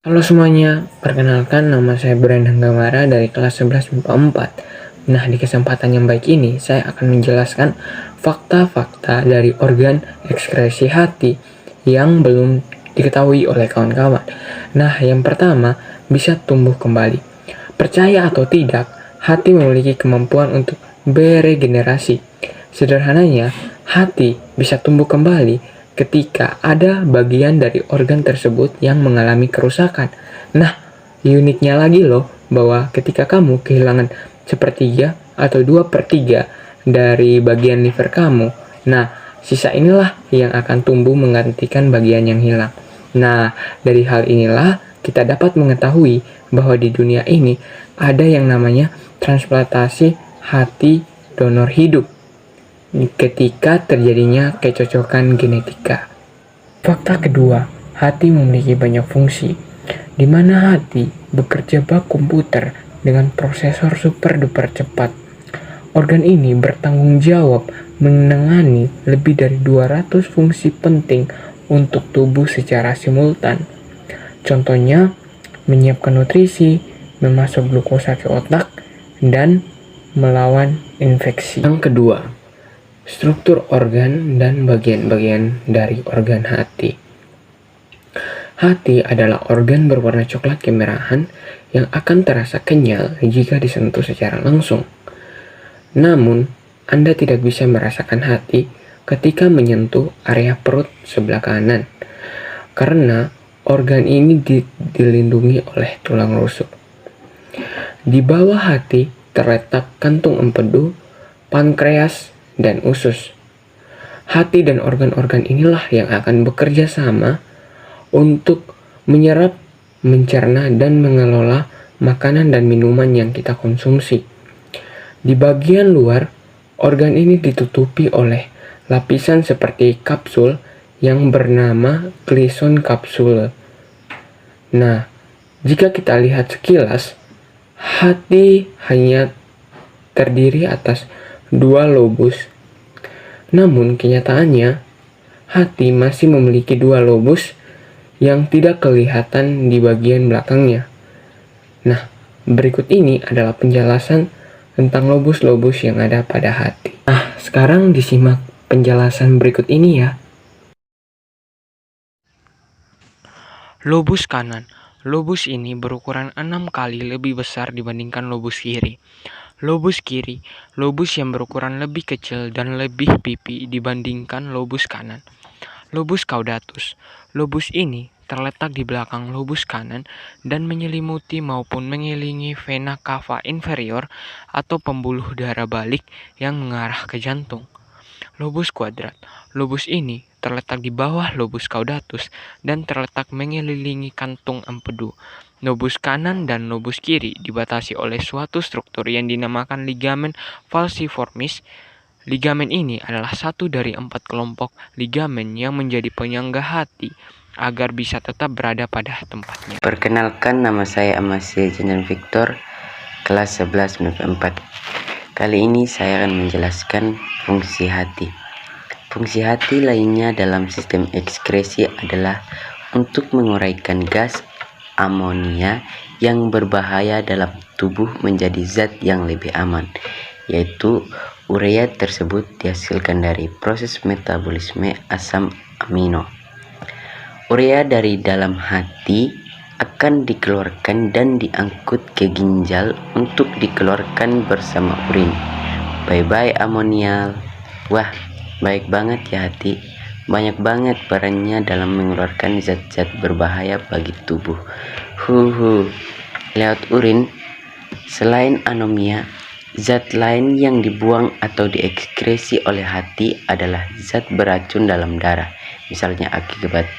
Halo semuanya, perkenalkan nama saya Brandon Gamara dari kelas 11 MIPA 4. Nah, di kesempatan yang baik ini, saya akan menjelaskan fakta-fakta dari organ ekskresi hati yang belum diketahui oleh kawan-kawan. Nah, yang pertama, bisa tumbuh kembali. Percaya atau tidak, hati memiliki kemampuan untuk beregenerasi. Sederhananya, hati bisa tumbuh kembali ketika ada bagian dari organ tersebut yang mengalami kerusakan. Nah, uniknya lagi loh, bahwa ketika kamu kehilangan sepertiga atau 2/3 dari bagian liver kamu, nah, sisa inilah yang akan tumbuh menggantikan bagian yang hilang. Nah, dari hal inilah kita dapat mengetahui bahwa di dunia ini ada yang namanya transplantasi hati donor hidup ketika terjadinya kecocokan genetika. Fakta kedua, hati memiliki banyak fungsi, di mana hati bekerja bak komputer dengan prosesor super duper cepat. Organ ini bertanggung jawab menangani lebih dari 200 fungsi penting untuk tubuh secara simultan. Contohnya, menyiapkan nutrisi, memasuk glukosa ke otak, dan melawan infeksi. Yang kedua, struktur organ dan bagian-bagian dari organ hati. Hati adalah organ berwarna coklat kemerahan yang akan terasa kenyal jika disentuh secara langsung. Namun, Anda tidak bisa merasakan hati ketika menyentuh area perut sebelah kanan, karena organ ini dilindungi oleh tulang rusuk. Di bawah hati terletak kantung empedu, pankreas, dan usus. Hati dan organ-organ inilah yang akan bekerja sama untuk menyerap, mencerna, dan mengelola makanan dan minuman yang kita konsumsi. Di bagian luar, organ ini ditutupi oleh lapisan seperti kapsul yang bernama klison kapsule. Nah, jika kita lihat sekilas, hati hanya terdiri atas 2 lobus. Namun kenyataannya, hati masih memiliki 2 lobus yang tidak kelihatan di bagian belakangnya. Nah, berikut ini adalah penjelasan tentang lobus-lobus yang ada pada hati. Nah, sekarang disimak penjelasan berikut ini ya. Lobus kanan. Lobus ini berukuran 6 kali lebih besar dibandingkan lobus kiri. Lobus kiri, lobus yang berukuran lebih kecil dan lebih pipi dibandingkan lobus kanan. Lobus caudatus. Lobus ini terletak di belakang lobus kanan dan menyelimuti maupun mengelilingi vena cava inferior atau pembuluh darah balik yang mengarah ke jantung. Lobus kuadrat. Lobus ini terletak di bawah lobus caudatus dan terletak mengelilingi kantung empedu. Lobus kanan dan lobus kiri dibatasi oleh suatu struktur yang dinamakan ligamen falciformis. Ligamen ini adalah satu dari 4 kelompok ligamen yang menjadi penyangga hati agar bisa tetap berada pada tempatnya. Perkenalkan, nama saya Amasya Jenderal Victor, kelas 11 MIPA 4. Kali ini saya akan menjelaskan fungsi hati. Fungsi hati lainnya dalam sistem ekskresi adalah untuk menguraikan gas amonia yang berbahaya dalam tubuh menjadi zat yang lebih aman, yaitu urea tersebut dihasilkan dari proses metabolisme asam amino. Urea dari dalam hati akan dikeluarkan dan diangkut ke ginjal untuk dikeluarkan bersama urin. Bye-bye amonial. Wah, baik banget ya hati. Banyak banget perannya dalam mengeluarkan zat-zat berbahaya bagi tubuh. Lewat urin, selain anomia, zat lain yang dibuang atau diekskresi oleh hati adalah zat beracun dalam darah, misalnya akibat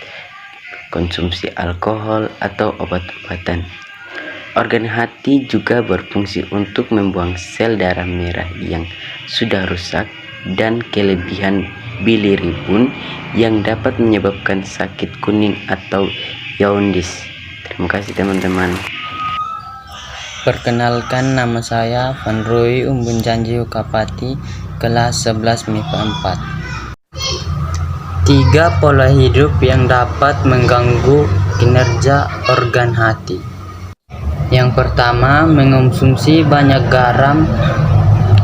konsumsi alkohol atau obat-obatan. Organ hati juga berfungsi untuk membuang sel darah merah yang sudah rusak dan kelebihan bilirubin yang dapat menyebabkan sakit kuning atau jaundice. Terima kasih teman-teman. Perkenalkan, nama saya Van Roy Umbun Janji Ukapati, kelas 11 MIPA 4. 3 pola hidup yang dapat mengganggu kinerja organ hati. Yang pertama, mengonsumsi banyak garam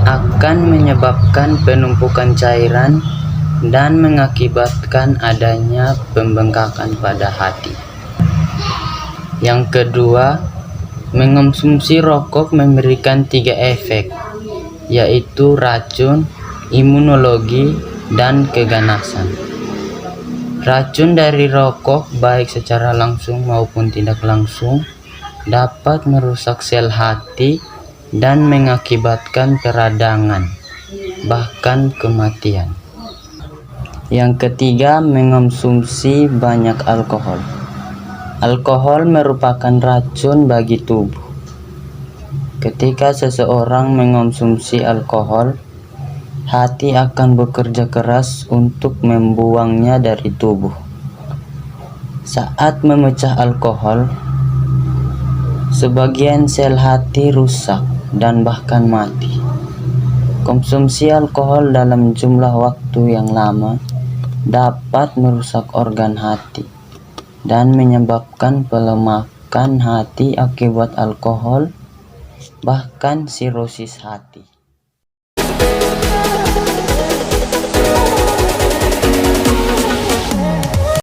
akan menyebabkan penumpukan cairan dan mengakibatkan adanya pembengkakan pada hati. Yang kedua, mengonsumsi rokok memberikan 3 efek, yaitu racun, imunologi, dan keganasan. Racun dari rokok, baik secara langsung maupun tidak langsung, dapat merusak sel hati dan mengakibatkan peradangan, bahkan kematian. Yang ketiga, mengonsumsi banyak alkohol. Alkohol merupakan racun bagi tubuh. Ketika seseorang mengonsumsi alkohol, hati akan bekerja keras untuk membuangnya dari tubuh. Saat memecah alkohol, sebagian sel hati rusak dan bahkan mati. Konsumsi alkohol dalam jumlah waktu yang lama dapat merusak organ hati dan menyebabkan pelemakan hati akibat alkohol, bahkan sirosis hati.